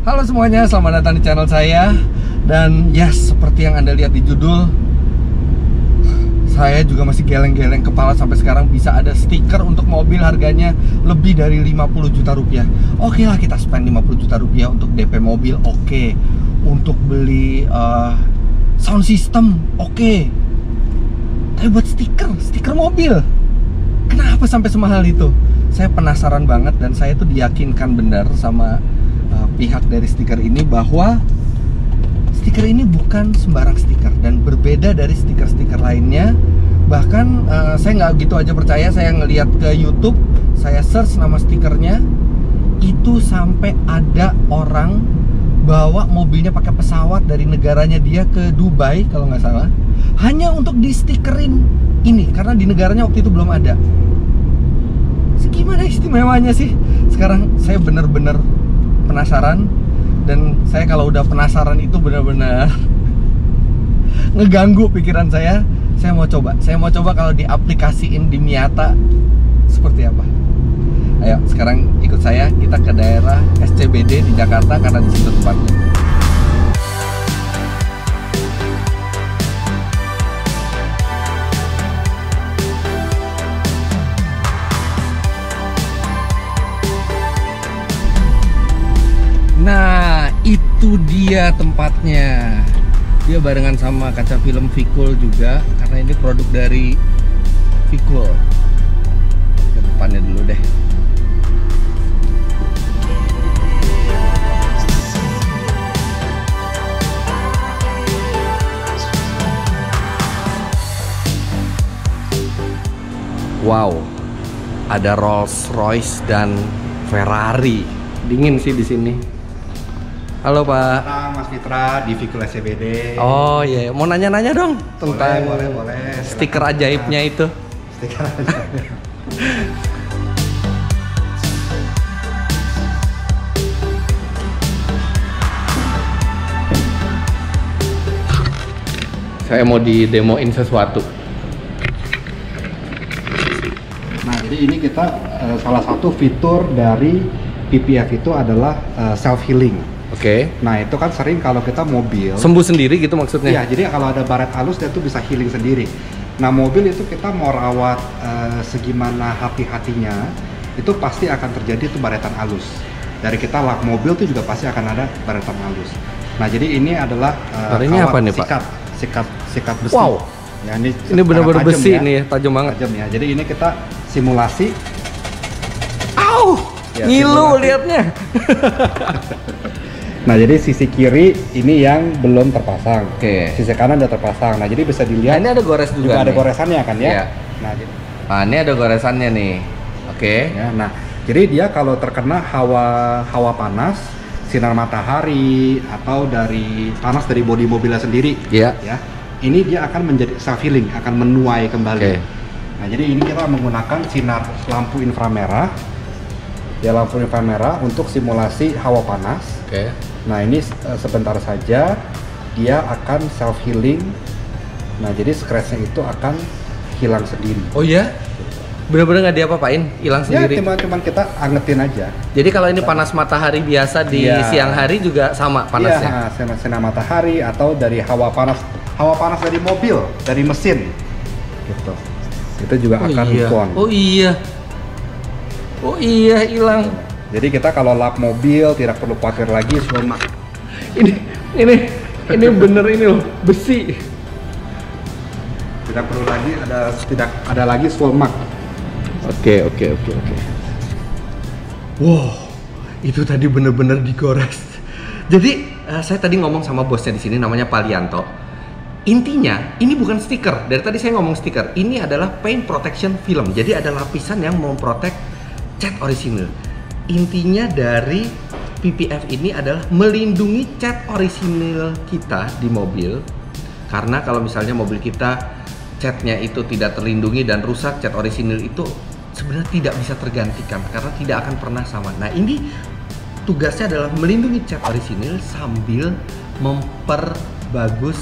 Halo semuanya, selamat datang di channel saya. Dan yes, seperti yang Anda lihat di judul, saya juga masih geleng-geleng kepala sampai sekarang bisa ada stiker untuk mobil harganya lebih dari 50 juta rupiah. Oke lah, kita spend 50 juta rupiah untuk DP mobil, oke. Untuk beli sound system, oke. Tapi buat stiker mobil, kenapa sampai semahal itu? Saya penasaran banget dan saya tuh diyakinkan benar sama pihak dari stiker ini bahwa stiker ini bukan sembarang stiker dan berbeda dari stiker-stiker lainnya. Bahkan saya nggak gitu aja percaya, saya ngeliat ke YouTube, saya search nama stikernya, itu sampai ada orang bawa mobilnya pakai pesawat dari negaranya dia ke Dubai kalau nggak salah, hanya untuk di stikerin ini karena di negaranya waktu itu belum ada. Gimana istimewanya sih? Sekarang saya bener-bener penasaran, dan saya kalau udah penasaran itu bener-bener ngeganggu pikiran saya. Saya mau coba kalau diaplikasiin di Miata seperti apa. Ayo sekarang ikut saya, kita ke daerah SCBD di Jakarta karena di situ tempatnya. Nah, itu dia tempatnya. Dia barengan sama kaca film Vicul juga, karena ini produk dari Vicul. Ke depannya dulu deh. Wow, ada Rolls Royce dan Ferrari. Dingin sih di sini. Halo Pak. Mas Fitra di Vicul SCBD. Oh iya, mau nanya-nanya dong tentang boleh. stiker ajaibnya itu. Stiker ajaib. Saya mau didemoin sesuatu. Nah, jadi ini kita salah satu fitur dari PPF itu adalah self healing. Oke. Nah, itu kan sering kalau kita mobil Sembuh sendiri gitu maksudnya? Iya, jadi kalau ada baret halus dia tuh bisa healing sendiri. Nah, mobil itu kita mau rawat segimana hati-hatinya, itu pasti akan terjadi tuh baretan halus. Dari kita lak mobil tuh juga pasti akan ada baretan halus. Nah, jadi ini adalah ini apa nih, Pak? Sikat besi. Wow. Ya, ini benar-benar besi ya. nih, tajam banget. Tajam ya. Jadi ini kita simulasi. Au! Ya, ngilu liatnya. Nah, jadi sisi kiri ini yang belum terpasang. Oke. Sisi kanan udah terpasang. Nah, jadi bisa dilihat. Nah, ini ada gores juga. Ada goresannya kan ya? Iya. Nah, jadi. Nah, ini ada goresannya nih. Oke. Ya, nah, jadi dia kalau terkena hawa panas, sinar matahari atau dari panas dari bodi mobilnya sendiri, Iya. ya. Ini dia akan menjadi self healing, akan menuai kembali. Oke. Nah, jadi ini kita menggunakan sinar lampu inframerah. Ya, lampu inframerah untuk simulasi hawa panas. Oke. Nah, ini sebentar saja dia akan self healing. Nah, jadi scratch-nya itu akan hilang sendiri. Oh iya? Bener-bener nggak diapa-apain, hilang sendiri? Ya, cuman kita angetin aja. Jadi kalau ini panas matahari biasa di siang hari juga sama panasnya? Iya, sinar matahari atau dari hawa panas dari mobil, dari mesin, gitu. Itu juga akan pon. Oh iya, hilang. Jadi kita kalau lap mobil tidak perlu khawatir lagi cuma ini bener ini loh, besi. Tidak ada lagi swolmak. Oke. Wow, itu tadi bener-bener digores. Jadi saya tadi ngomong sama bosnya di sini, namanya Palianto. Intinya ini bukan stiker. Dari tadi saya ngomong stiker. Ini adalah paint protection film. Jadi ada lapisan yang memprotek cat orisinil. Intinya dari PPF ini adalah melindungi cat orisinil kita di mobil. Karena kalau misalnya mobil kita catnya itu tidak terlindungi dan rusak, cat orisinil itu sebenarnya tidak bisa tergantikan karena tidak akan pernah sama. Nah, ini tugasnya adalah melindungi cat orisinil sambil memperbagus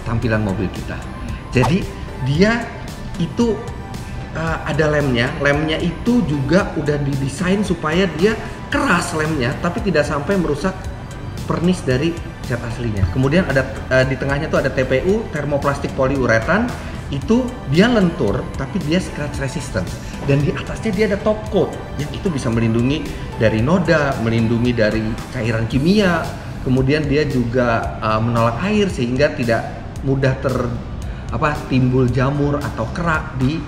tampilan mobil kita. Jadi dia itu ada lemnya itu juga udah didesain supaya dia keras lemnya, tapi tidak sampai merusak pernis dari cat aslinya. Kemudian ada di tengahnya tuh ada TPU, termoplastik poliuretan. Itu dia lentur tapi dia scratch resistant, dan di atasnya dia ada top coat yang itu bisa melindungi dari noda, melindungi dari cairan kimia, kemudian dia juga menolak air sehingga tidak mudah timbul jamur atau kerak di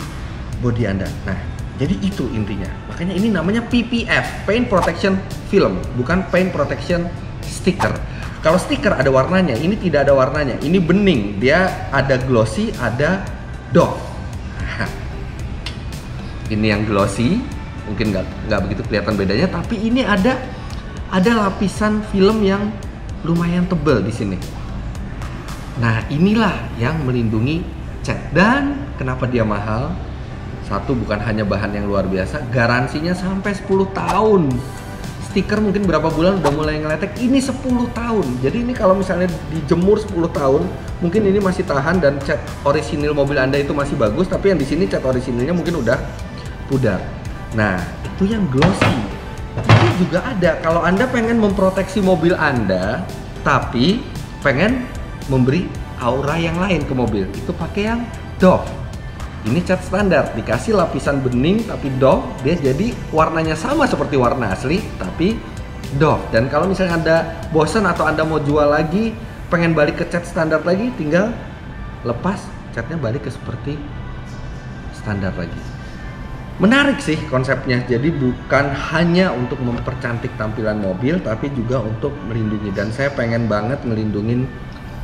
bodi Anda. Nah, jadi itu intinya. Makanya ini namanya PPF, Paint Protection Film, bukan Paint Protection Sticker. Kalau stiker ada warnanya, ini tidak ada warnanya. Ini bening, dia ada glossy, ada doff. Ini yang glossy, mungkin nggak begitu kelihatan bedanya. Tapi ini ada lapisan film yang lumayan tebal di sini. Nah, inilah yang melindungi cat. Dan kenapa dia mahal? Satu, bukan hanya bahan yang luar biasa, garansinya sampai 10 tahun. Stiker mungkin berapa bulan udah mulai ngeletek, ini 10 tahun. Jadi ini kalau misalnya dijemur 10 tahun, mungkin ini masih tahan dan cat orisinil mobil Anda itu masih bagus, tapi yang di sini cat orisinilnya mungkin udah pudar. Nah, itu yang glossy. Ini juga ada kalau Anda pengen memproteksi mobil Anda, tapi pengen memberi aura yang lain ke mobil, itu pakai yang doff. Ini cat standar, dikasih lapisan bening tapi doff, dia jadi warnanya sama seperti warna asli tapi doff. Dan kalau misalnya Anda bosan atau Anda mau jual lagi, pengen balik ke cat standar lagi, tinggal lepas catnya balik ke seperti standar lagi. Menarik sih konsepnya, jadi bukan hanya untuk mempercantik tampilan mobil tapi juga untuk melindungi. Dan saya pengen banget ngelindungin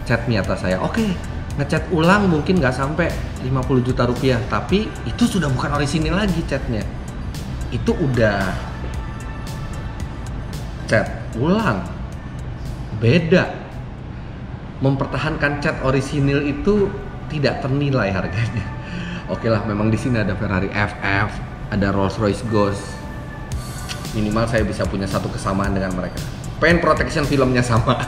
cat Miata saya. Oke, ngecat ulang mungkin nggak sampai 50 juta rupiah, tapi itu sudah bukan orisinil lagi catnya. Itu udah cat ulang, beda. Mempertahankan cat orisinil itu tidak ternilai harganya. Oke lah, memang di sini ada Ferrari FF, ada Rolls Royce Ghost. Minimal saya bisa punya satu kesamaan dengan mereka. Paint protection filmnya sama.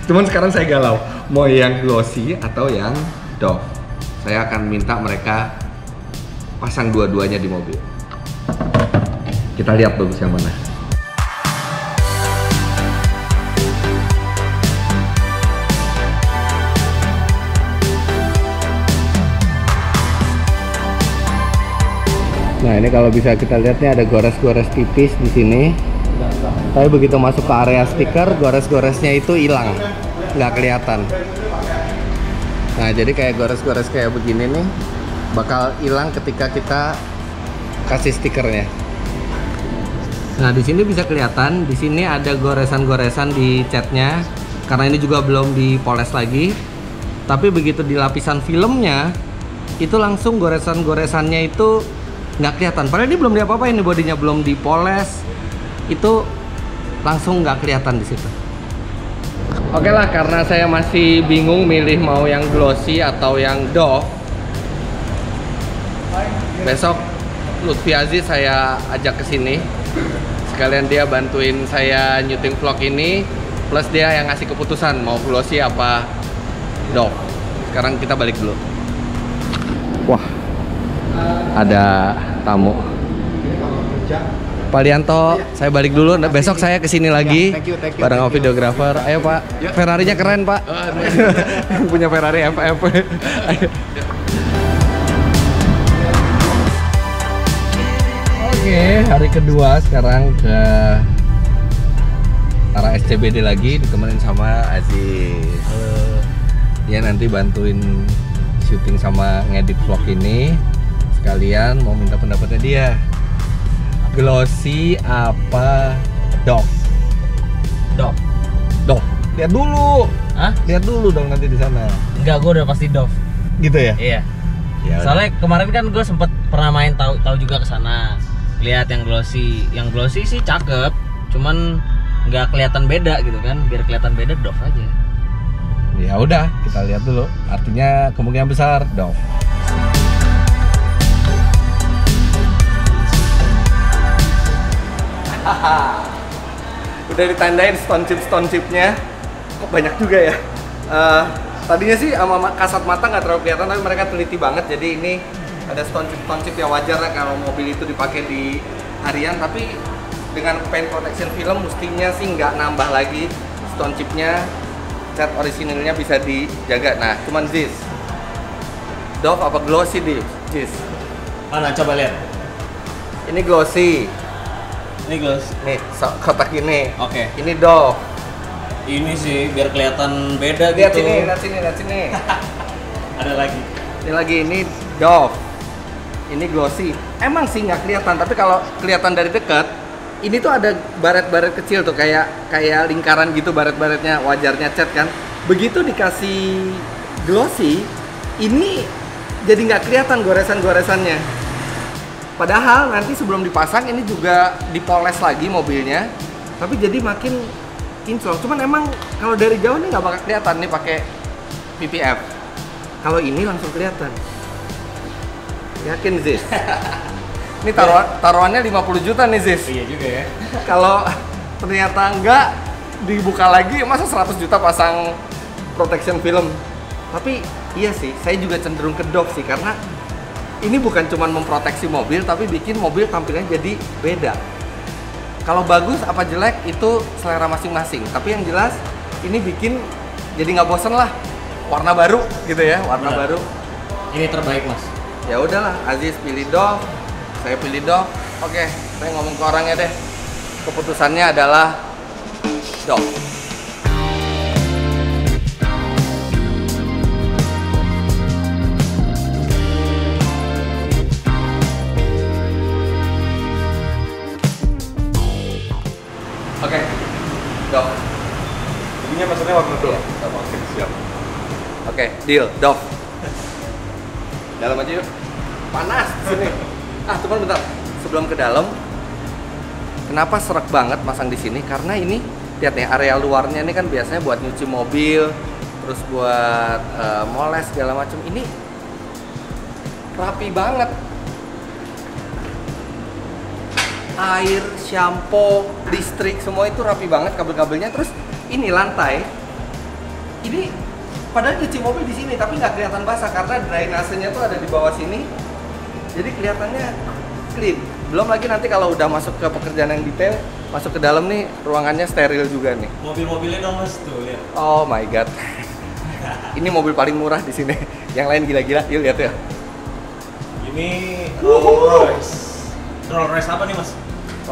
Cuman sekarang saya galau, mau yang glossy atau yang doff. Saya akan minta mereka pasang dua-duanya di mobil. Kita lihat bagus yang mana. Nah, ini kalau bisa kita lihat nih ada gores-gores tipis di sini. Tapi begitu masuk ke area stiker, gores-goresnya itu hilang, nggak kelihatan. Nah, jadi kayak gores-gores kayak begini nih bakal hilang ketika kita kasih stikernya. Nah, di sini bisa kelihatan, di sini ada goresan-goresan di catnya karena ini juga belum dipoles lagi. Tapi begitu di lapisan filmnya, itu langsung goresan-goresannya itu nggak kelihatan. Padahal ini belum diapa-apain, ini bodinya belum dipoles, itu langsung nggak kelihatan di situ. Oke lah, karena saya masih bingung milih mau yang glossy atau yang doff, besok Lutfi Aziz saya ajak ke sini. Sekalian dia bantuin saya nyuting vlog ini, plus dia yang ngasih keputusan mau glossy apa doff. Sekarang kita balik dulu. Wah, ada tamu. Pak Lianto, saya balik dulu. Besok saya kesini lagi bareng sama videografer. Ayo Pak, Ferrarinya keren Pak. Punya Ferrari FF. Oke, hari kedua sekarang ke arah SCBD lagi, ditemenin sama Aziz. Halo. Dia nanti bantuin syuting sama ngedit vlog ini. Sekalian mau minta pendapatnya dia. Glossy apa doff? Doff. Doff. Lihat dulu. Hah? Lihat dulu dong nanti di sana. Enggak, gue udah pasti doff. Gitu ya? Iya. Ya, soalnya kemarin kan gue sempet pernah main tahu juga ke sana. Lihat yang glossy. Yang glossy sih cakep, cuman nggak kelihatan beda gitu kan. Biar kelihatan beda doff aja. Ya udah, kita lihat dulu. Artinya kemungkinan besar doff. Udah ditandain stone chipnya. Kok banyak juga ya. Tadinya sih sama kasat mata nggak terlalu kelihatan, tapi mereka teliti banget. Jadi ini ada stone chip yang wajar lah kalau mobil itu dipakai di harian. Tapi dengan paint protection film mestinya sih nggak nambah lagi gitu on chipnya, cat orisinilnya bisa dijaga. Nah, cuman this Dove apa glossy this? Mana coba lihat. Ini glossy. Ini gloss. Nih, kotak ini. Oke. Ini Dove. Ini sih biar kelihatan beda Lihat gitu. sini, lihat sini, lihat sini. Ada lagi. Ini lagi, ini Dove. Ini glossy. Emang sih nggak kelihatan, tapi kalau kelihatan dari dekat, ini tuh ada baret-baret kecil tuh kayak lingkaran gitu baret-baretnya, wajarnya cat kan. Begitu dikasih glossy, ini jadi nggak kelihatan goresan-goresannya. Padahal nanti sebelum dipasang ini juga dipoles lagi mobilnya, tapi jadi makin kinclong. Cuman emang kalau dari jauh ini nggak bakal kelihatan nih pakai PPF. Kalau ini langsung kelihatan. Yakin Ziz? Ini taruhannya 50 juta nih Ziz. Iya juga ya. Kalau ternyata enggak dibuka lagi, masa 100 juta pasang protection film? Tapi iya sih, saya juga cenderung ke Dove sih, karena ini bukan cuma memproteksi mobil, tapi bikin mobil tampilannya jadi beda. Kalau bagus apa jelek itu selera masing-masing. Tapi yang jelas ini bikin jadi nggak bosen lah. Warna baru gitu ya, warna baru. Ini terbaik mas. Ya udahlah, Aziz pilih Dove, saya pilih Dove. Oke, saya ngomong ke orangnya deh. Keputusannya adalah Dove. Oke, Dove. Jadinya maksudnya warna Dove. Iya. Oke, siap. Oke, deal, Dove. Dalam aja yuk. Panas sini. Cuman bentar. Sebelum ke dalam, kenapa serak banget masang di sini? Karena ini lihat nih, area luarnya ini kan biasanya buat nyuci mobil, terus buat moles segala macam. Ini rapi banget. Air, shampoo, listrik, semua itu rapi banget kabel-kabelnya. Terus ini lantai. Ini padahal nyuci mobil di sini tapi nggak kelihatan basah karena drainasenya tuh ada di bawah sini. Jadi kelihatannya clean. Belum lagi nanti kalau udah masuk ke pekerjaan yang detail, masuk ke dalam nih ruangannya steril juga nih. Mobil-mobilnya dong mas tuh lihat. Oh my god. Ini mobil paling murah di sini. Yang lain gila-gila. Yuk lihat ya. Ini Rolls Royce. Rolls Royce apa nih mas?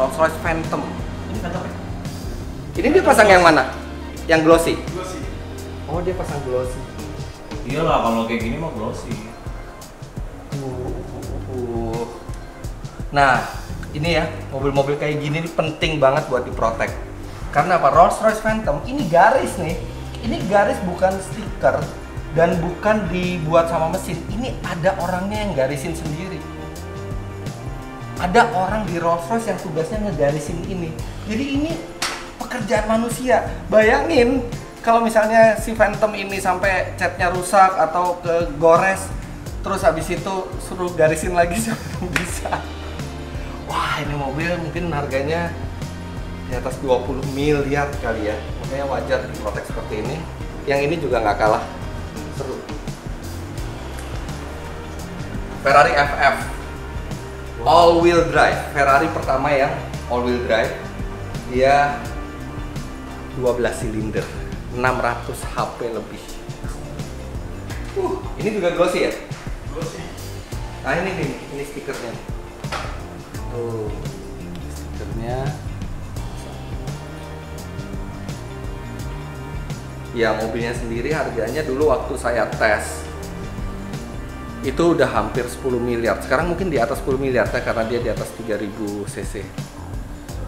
Rolls Royce Phantom. Ini Phantom ya? Ini dia pasang yang mana? Yang glossy. Glossy. Oh, dia pasang glossy. Iyalah kalau kayak gini mah glossy. Nah, ini ya, mobil-mobil kayak gini nih penting banget buat diprotek. Karena apa? Rolls Royce Phantom ini garis nih. Ini garis bukan stiker dan bukan dibuat sama mesin. Ini ada orangnya yang garisin sendiri. Ada orang di Rolls Royce yang tugasnya ngegarisin ini. Jadi ini pekerjaan manusia. Bayangin kalau misalnya si Phantom ini sampai catnya rusak atau kegores, terus habis itu suruh garisin lagi siapa yang bisa. Wah, ini mobil mungkin harganya di atas 20 miliar kali ya. Makanya wajar diprotek seperti ini. Yang ini juga nggak kalah seru. Ferrari FF all wheel drive. Ferrari pertama yang all wheel drive. Dia 12 silinder, 600 HP lebih. Ini juga glossy ya? Glossy. Nah ini stikernya. Tuh, stikernya. Ya, mobilnya sendiri harganya dulu waktu saya tes itu udah hampir 10 miliar. Sekarang mungkin di atas 10 miliar ya, karena dia di atas 3000 cc.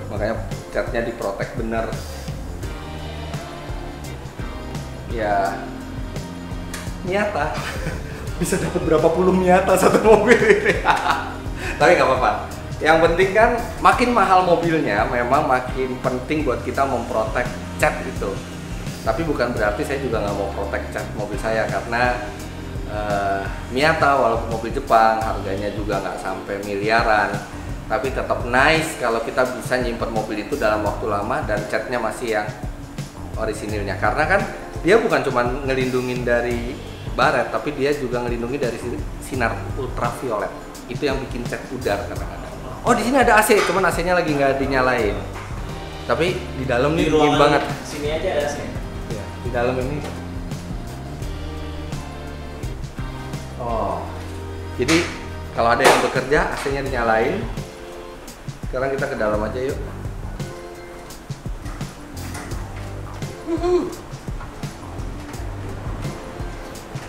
Makanya catnya diprotek bener. Ya, Miata bisa dapat berapa puluh Miata satu mobil ini. Tapi nggak apa-apa. Yang penting kan makin mahal mobilnya, memang makin penting buat kita memprotek cat itu. Tapi bukan berarti saya juga nggak mau protek cat mobil saya, karena Miata walaupun mobil Jepang harganya juga nggak sampai miliaran, tapi tetap nice kalau kita bisa nyimpen mobil itu dalam waktu lama dan catnya masih yang orisinilnya. Karena kan dia bukan cuma ngelindungin dari baret, tapi dia juga ngelindungi dari sinar ultraviolet. Itu yang bikin cat pudar kadang-kadang. Oh, di sini ada AC, cuman AC-nya lagi nggak dinyalain. Tapi di dalam nih Di dingin ruangan banget. sini aja ada AC. Ya, di dalam ini. Oh. Jadi kalau ada yang bekerja AC-nya dinyalain. Sekarang kita ke dalam aja yuk.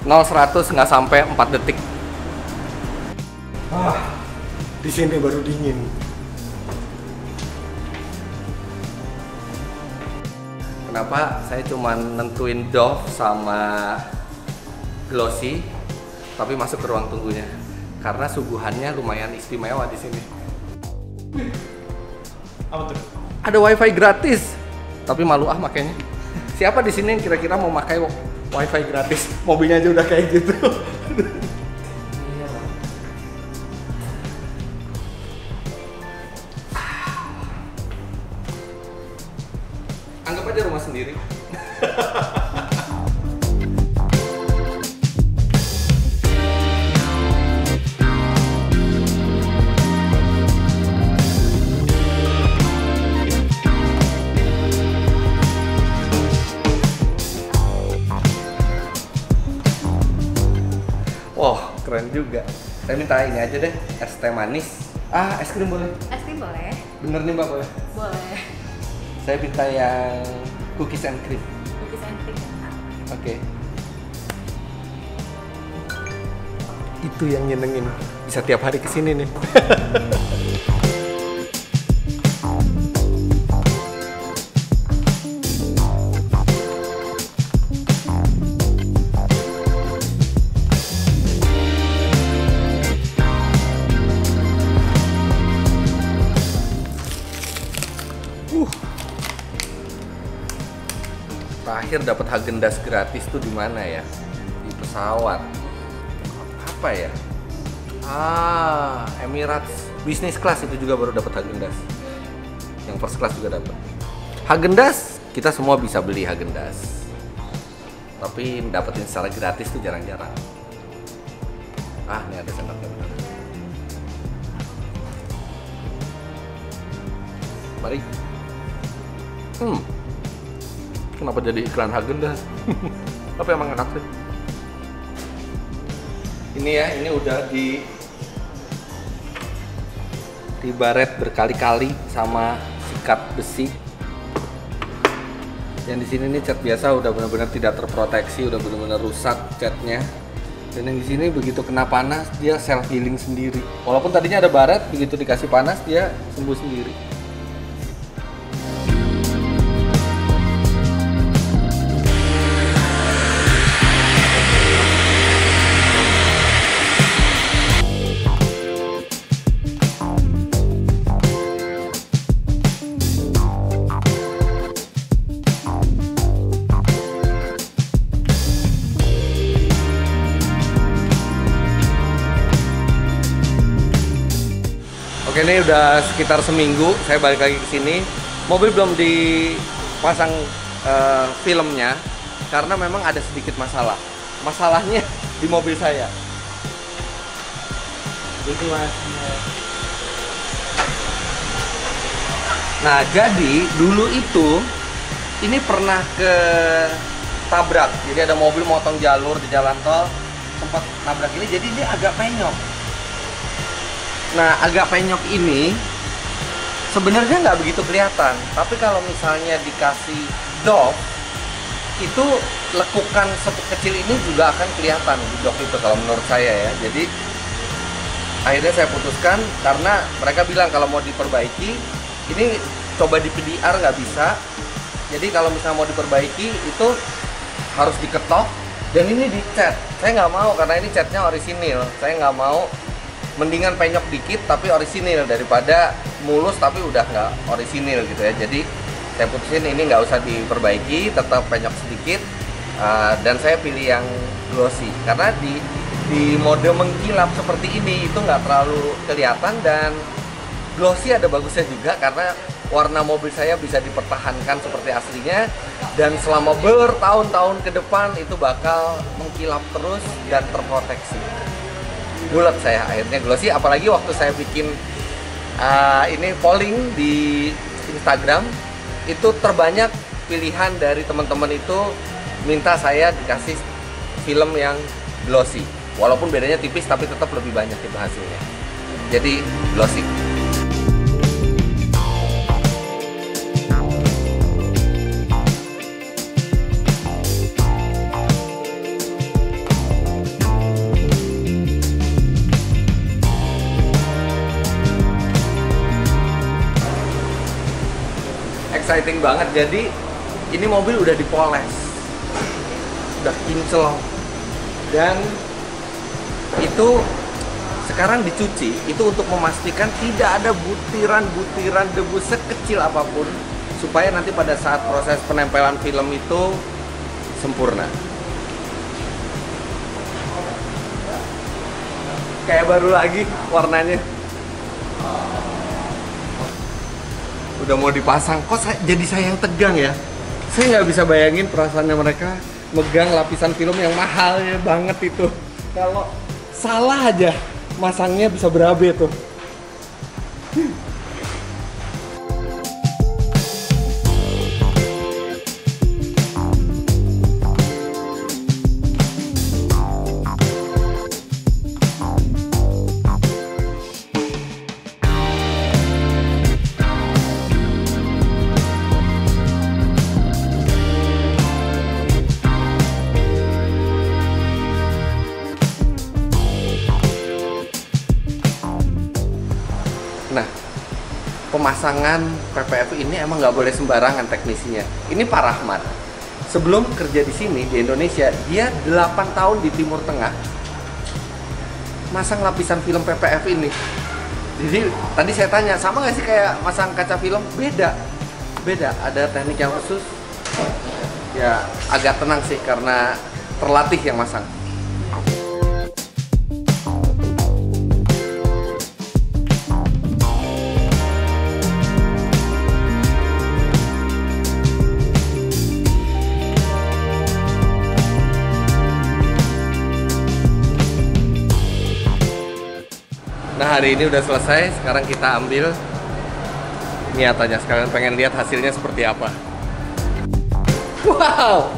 0-100 nggak sampai 4 detik. Di sini baru dingin. Kenapa saya cuma nentuin Dove sama Glossy, tapi masuk ke ruang tunggunya? Karena suguhannya lumayan istimewa di sini. Apa tuh? Ada WiFi gratis, tapi malu makanya. Siapa di sini yang kira-kira mau pakai WiFi gratis? Mobilnya aja udah kayak gitu. Anggap aja rumah sendiri. Wah, keren juga. Saya minta ini aja deh, es teh manis. Es krim boleh? Es krim boleh? Bener nih Mbak, boleh? Boleh. Saya minta yang cookies and cream. Cookies and cream. Oke. Itu yang nyenengin. Bisa tiap hari kesini nih. Terakhir dapat Häagen-Dazs gratis tuh di mana ya? Di pesawat. Apa ya? Emirates Business Class itu juga baru dapat Häagen-Dazs. Yang first class juga dapat. Häagen-Dazs kita semua bisa beli Häagen-Dazs. Tapi dapetin secara gratis tuh jarang-jarang. Ini ada sendoknya benar. Mari. Kenapa jadi iklan Häagen-Dazs? Apa emang enak sih? Ini ya, ini udah dibaret berkali-kali sama sikat besi. Yang di sini nih cat biasa udah benar-benar tidak terproteksi, udah benar-benar rusak catnya. Dan yang di sini begitu kena panas dia self healing sendiri. Walaupun tadinya ada baret, begitu dikasih panas dia sembuh sendiri. Oke, ini udah sekitar seminggu saya balik lagi ke sini. Mobil belum dipasang filmnya karena memang ada sedikit masalah. Masalahnya di mobil saya. Itu Mas. Nah, jadi dulu itu ini pernah ke tabrak. Jadi ada mobil motong jalur di jalan tol, sempat nabrak ini. Jadi ini agak penyok. Nah, agak penyok ini sebenarnya nggak begitu kelihatan, tapi kalau misalnya dikasih Dove, itu lekukan sekecil ini juga akan kelihatan di Dove itu kalau menurut saya ya. Jadi akhirnya saya putuskan karena mereka bilang kalau mau diperbaiki, ini coba di PDR nggak bisa. Jadi kalau misalnya mau diperbaiki itu harus diketok dan ini dicat. Saya nggak mau karena ini catnya orisinil. Saya nggak mau. Mendingan penyok dikit tapi orisinil daripada mulus tapi udah nggak orisinil gitu ya. Jadi saya putusin ini nggak usah diperbaiki, tetap penyok sedikit, dan saya pilih yang glossy karena di mode mengkilap seperti ini itu nggak terlalu kelihatan, dan glossy ada bagusnya juga karena warna mobil saya bisa dipertahankan seperti aslinya dan selama bertahun-tahun ke depan itu bakal mengkilap terus dan terproteksi. Bulat saya akhirnya glossy, apalagi waktu saya bikin ini polling di Instagram, itu terbanyak pilihan dari teman-teman itu minta saya dikasih film yang glossy. Walaupun bedanya tipis tapi tetap lebih banyak itu hasilnya. Jadi glossy. Exciting banget. Jadi ini mobil udah dipoles, udah kinclong, dan itu sekarang dicuci itu untuk memastikan tidak ada butiran-butiran debu sekecil apapun, supaya nanti pada saat proses penempelan film itu sempurna. Kayak baru lagi warnanya. Udah mau dipasang, kok jadi saya yang tegang ya? Saya nggak bisa bayangin perasaannya mereka megang lapisan film yang mahalnya banget itu. Kalau salah aja masangnya bisa berabe tuh. Nah, pemasangan PPF ini emang nggak boleh sembarangan teknisinya. Ini Pak Rahmat. Sebelum kerja di sini di Indonesia, dia 8 tahun di Timur Tengah masang lapisan film PPF ini. Jadi tadi saya tanya, sama nggak sih kayak masang kaca film? Beda, beda. Ada teknik yang khusus. Ya agak tenang sih karena terlatih yang masang. Nah, hari ini udah selesai, sekarang kita ambil niatannya. Sekalian pengen lihat hasilnya seperti apa. Wow,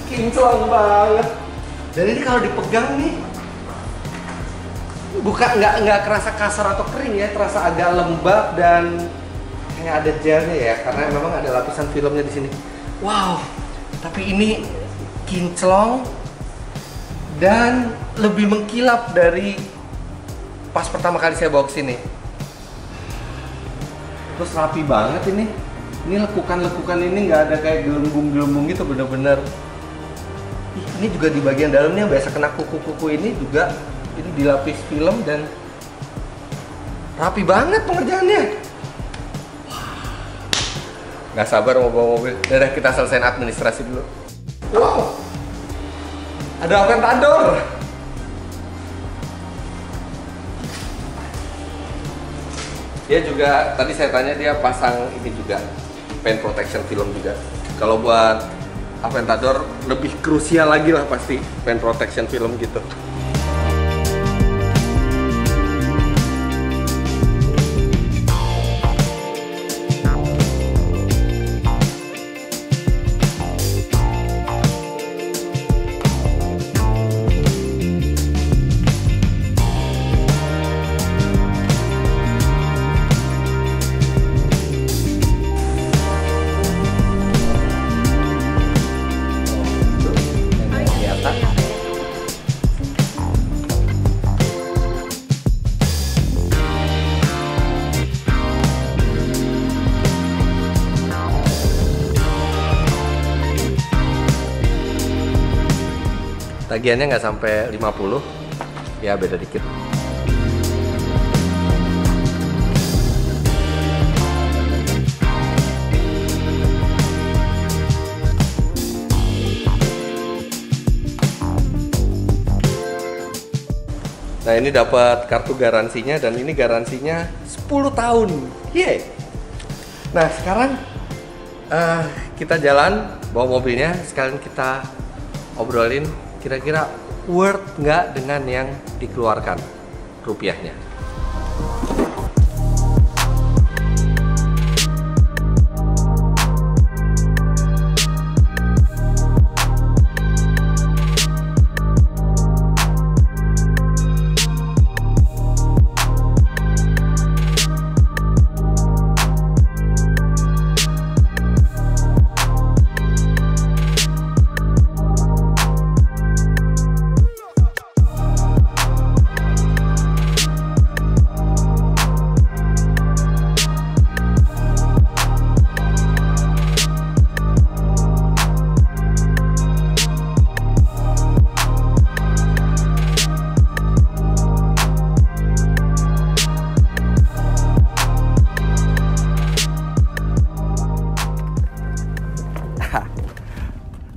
kinclong banget. Dan ini kalau dipegang nih, nggak kerasa kasar atau kering ya, terasa agak lembab dan kayak ada gelnya ya, karena memang ada lapisan filmnya di sini. Wow, tapi ini kinclong dan lebih mengkilap dari pas pertama kali saya bawa ke sini. Terus rapi banget ini. Ini lekukan-lekukan ini nggak ada kayak gelembung-gelembung gitu, bener-bener. Ini juga di bagian dalamnya biasa kena kuku-kuku ini juga. Ini dilapis film dan rapi banget pengerjaannya. Nggak sabar mau bawa mobil. Udah kita selesaiin administrasi dulu. Wow, ada Aventador. Dia juga, tadi saya tanya dia pasang ini juga, paint protection film juga. Kalau buat Aventador lebih krusial lagi lah pasti paint protection film gitu. Tagihannya nggak sampai 50, ya beda dikit. Nah, ini dapat kartu garansinya dan ini garansinya 10 tahun. Yeay. Nah, sekarang kita jalan bawa mobilnya, sekalian kita obrolin kira-kira worth nggak dengan yang dikeluarkan rupiahnya.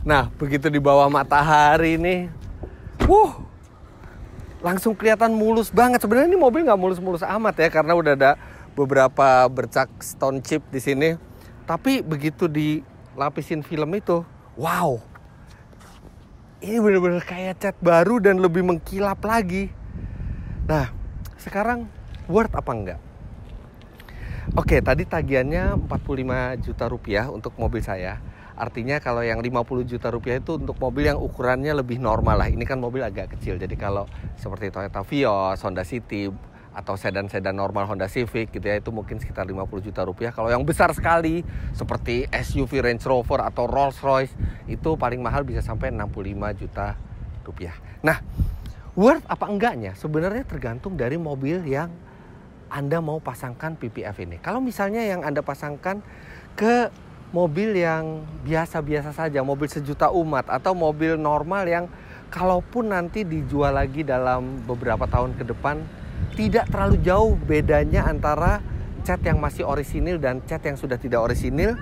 Nah, begitu di bawah matahari nih, langsung kelihatan mulus banget. Sebenarnya ini mobil nggak mulus-mulus amat ya, karena udah ada beberapa bercak stone chip di sini. Tapi begitu dilapisin film itu, wow, ini bener-bener kayak cat baru dan lebih mengkilap lagi. Nah, sekarang worth apa enggak? Oke, tadi tagihannya 45 juta rupiah untuk mobil saya. Artinya kalau yang 50 juta rupiah itu untuk mobil yang ukurannya lebih normal lah. Ini kan mobil agak kecil, jadi kalau seperti Toyota Vios, Honda City, atau sedan-sedan normal Honda Civic gitu ya, itu mungkin sekitar 50 juta rupiah. Kalau yang besar sekali seperti SUV Range Rover atau Rolls Royce, itu paling mahal bisa sampai 65 juta rupiah. Nah, worth apa enggaknya? Sebenarnya tergantung dari mobil yang Anda mau pasangkan PPF ini. Kalau misalnya yang Anda pasangkan ke mobil yang biasa-biasa saja, mobil sejuta umat, atau mobil normal yang kalaupun nanti dijual lagi dalam beberapa tahun ke depan, tidak terlalu jauh bedanya antara cat yang masih orisinil dan cat yang sudah tidak orisinil,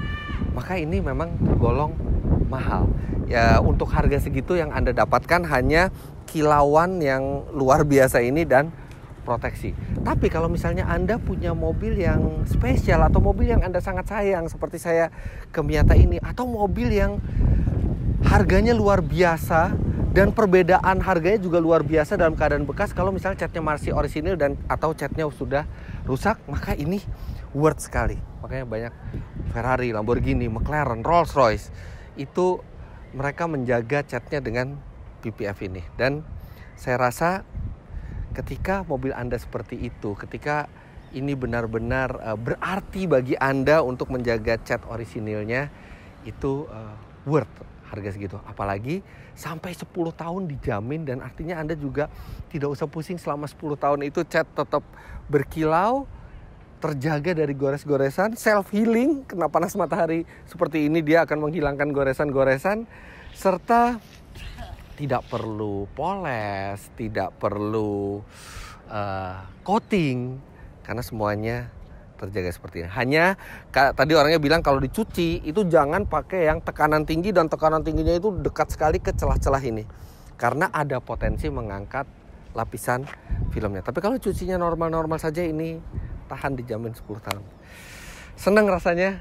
maka ini memang tergolong mahal. Ya, untuk harga segitu yang Anda dapatkan hanya kilauan yang luar biasa ini dan proteksi. Tapi kalau misalnya Anda punya mobil yang spesial atau mobil yang Anda sangat sayang seperti saya ke Miata ini, atau mobil yang harganya luar biasa dan perbedaan harganya juga luar biasa dalam keadaan bekas, kalau misalnya catnya masih orisinil dan atau catnya sudah rusak, maka ini worth sekali. Makanya banyak Ferrari, Lamborghini, McLaren, Rolls Royce itu mereka menjaga catnya dengan PPF ini. Dan saya rasa ketika mobil Anda seperti itu, ketika ini benar-benar berarti bagi Anda untuk menjaga cat orisinilnya, itu worth harga segitu. Apalagi sampai 10 tahun dijamin, dan artinya Anda juga tidak usah pusing selama 10 tahun itu cat tetap berkilau, terjaga dari gores-goresan, self-healing, kena panas matahari seperti ini dia akan menghilangkan goresan-goresan, serta tidak perlu poles, tidak perlu coating, karena semuanya terjaga seperti ini. Hanya tadi orangnya bilang kalau dicuci itu jangan pakai yang tekanan tinggi, dan tekanan tingginya itu dekat sekali ke celah-celah ini, karena ada potensi mengangkat lapisan filmnya. Tapi kalau cucinya normal-normal saja, ini tahan dijamin 10 tahun. Senang rasanya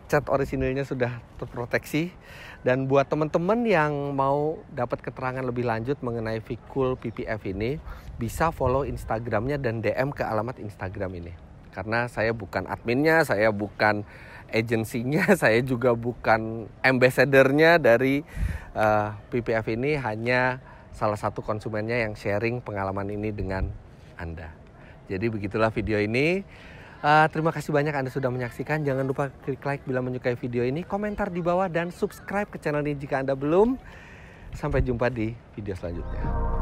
cat orisinilnya sudah terproteksi. Dan buat teman-teman yang mau dapat keterangan lebih lanjut mengenai Vicul PPF ini, bisa follow Instagramnya dan DM ke alamat Instagram ini. Karena saya bukan adminnya, saya bukan agensinya, saya juga bukan ambassadornya dari PPF ini, hanya salah satu konsumennya yang sharing pengalaman ini dengan Anda. Jadi begitulah video ini. Terima kasih banyak Anda sudah menyaksikan. Jangan lupa klik like bila menyukai video ini, komentar di bawah, dan subscribe ke channel ini jika Anda belum. Sampai jumpa di video selanjutnya.